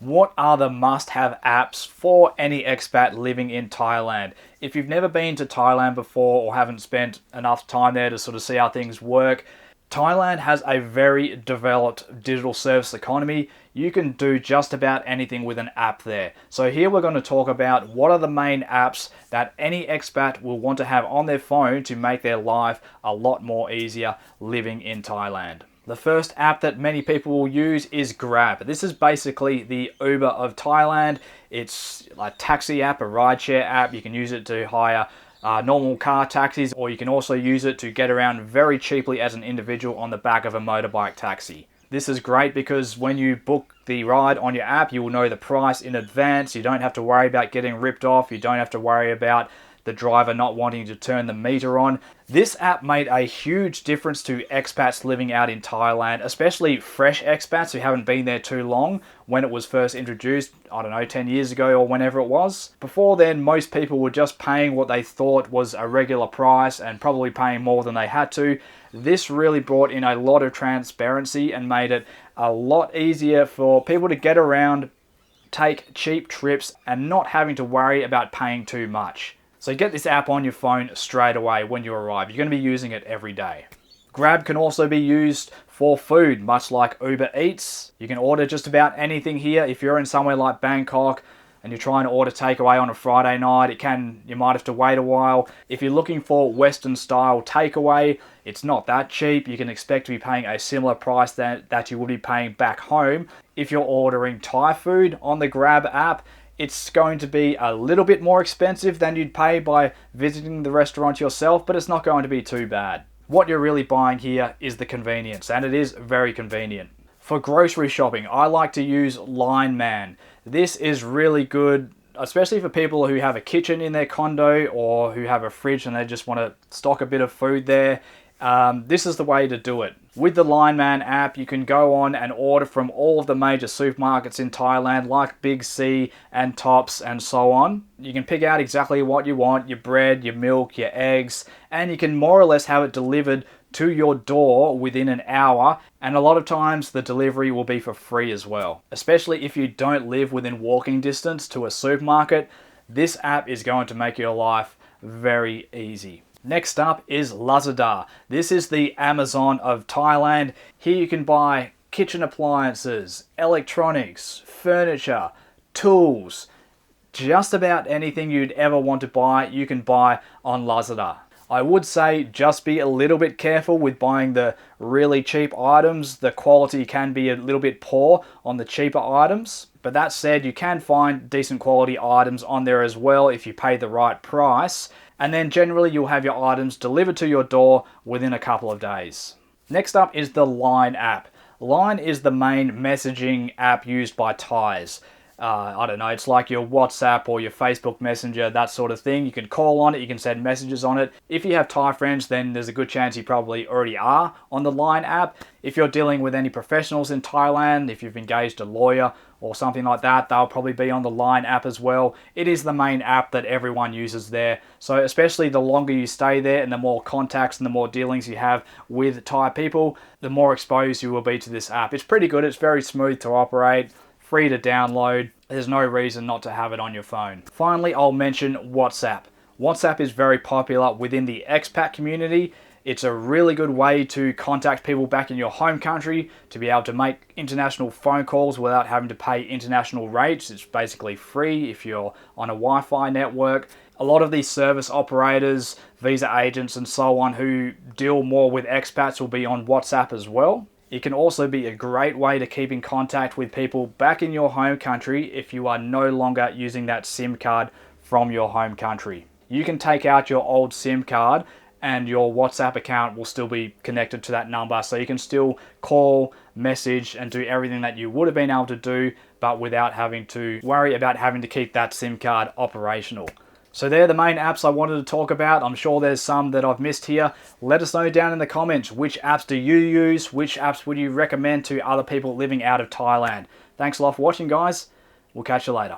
What are the must-have apps for any expat living in Thailand? If you've never been to Thailand before or haven't spent enough time there to sort of see how things work, Thailand has a very developed digital service economy. You can do just about anything with an app there. So here we're going to talk about what are the main apps that any expat will want to have on their phone to make their life a lot more easier living in Thailand. The first app that many people will use is Grab. This is basically the Uber of Thailand. It's a taxi app, a rideshare app. You can use it to hire normal car taxis, or you can also use it to get around very cheaply as an individual on the back of a motorbike taxi. This is great because when you book the ride on your app, you will know the price in advance. You don't have to worry about getting ripped off. You don't have to worry about the driver not wanting to turn the meter on. This app made a huge difference to expats living out in Thailand, especially fresh expats who haven't been there too long when it was first introduced, I don't know, 10 years ago or whenever it was. Before then, most people were just paying what they thought was a regular price and probably paying more than they had to. This really brought in a lot of transparency and made it a lot easier for people to get around, take cheap trips, and not having to worry about paying too much. So get this app on your phone straight away when you arrive. You're going to be using it every day. Grab can also be used for food, much like Uber Eats. You can order just about anything here. If you're in somewhere like Bangkok and you're trying to order takeaway on a Friday night, you might have to wait a while. If you're looking for Western style takeaway, it's not that cheap. You can expect to be paying a similar price that you would be paying back home. If you're ordering Thai food on the Grab app, it's going to be a little bit more expensive than you'd pay by visiting the restaurant yourself, but it's not going to be too bad. What you're really buying here is the convenience, and it is very convenient. For grocery shopping, I like to use Line Man. This is really good, especially for people who have a kitchen in their condo or who have a fridge and they just want to stock a bit of food there. This is the way to do it. With the Line Man app, you can go on and order from all of the major supermarkets in Thailand, like Big C and Tops and so on. You can pick out exactly what you want, your bread, your milk, your eggs, and you can more or less have it delivered to your door within an hour, and a lot of times the delivery will be for free as well. Especially if you don't live within walking distance to a supermarket, this app is going to make your life very easy. Next up is Lazada. This is the Amazon of Thailand. Here you can buy kitchen appliances, electronics, furniture, tools, just about anything you'd ever want to buy, you can buy on Lazada. I would say just be a little bit careful with buying the really cheap items. The quality can be a little bit poor on the cheaper items. But that said, you can find decent quality items on there as well if you pay the right price. And then generally you'll have your items delivered to your door within a couple of days. Next up is the Line app. Line is the main messaging app used by Thais. I don't know, it's like your WhatsApp or your Facebook Messenger, that sort of thing. You can call on it, you can send messages on it. If you have Thai friends, then there's a good chance you probably already are on the Line app. If you're dealing with any professionals in Thailand, if you've engaged a lawyer or something like that, they'll probably be on the Line app as well. It is the main app that everyone uses there. So especially the longer you stay there and the more contacts and the more dealings you have with Thai people, the more exposed you will be to this app. It's pretty good, it's very smooth to operate, free to download. There's no reason not to have it on your phone. Finally, I'll mention WhatsApp. WhatsApp is very popular within the expat community. It's a really good way to contact people back in your home country, to be able to make international phone calls without having to pay international rates. It's basically free if you're on a Wi-Fi network. A lot of these service operators, visa agents and so on who deal more with expats will be on WhatsApp as well. It can also be a great way to keep in contact with people back in your home country if you are no longer using that SIM card from your home country. You can take out your old SIM card and your WhatsApp account will still be connected to that number, so you can still call, message and do everything that you would have been able to do, but without having to worry about having to keep that SIM card operational. So they're the main apps I wanted to talk about. I'm sure there's some that I've missed here. Let us know down in the comments, which apps do you use? Which apps would you recommend to other people living out of Thailand? Thanks a lot for watching, guys. We'll catch you later.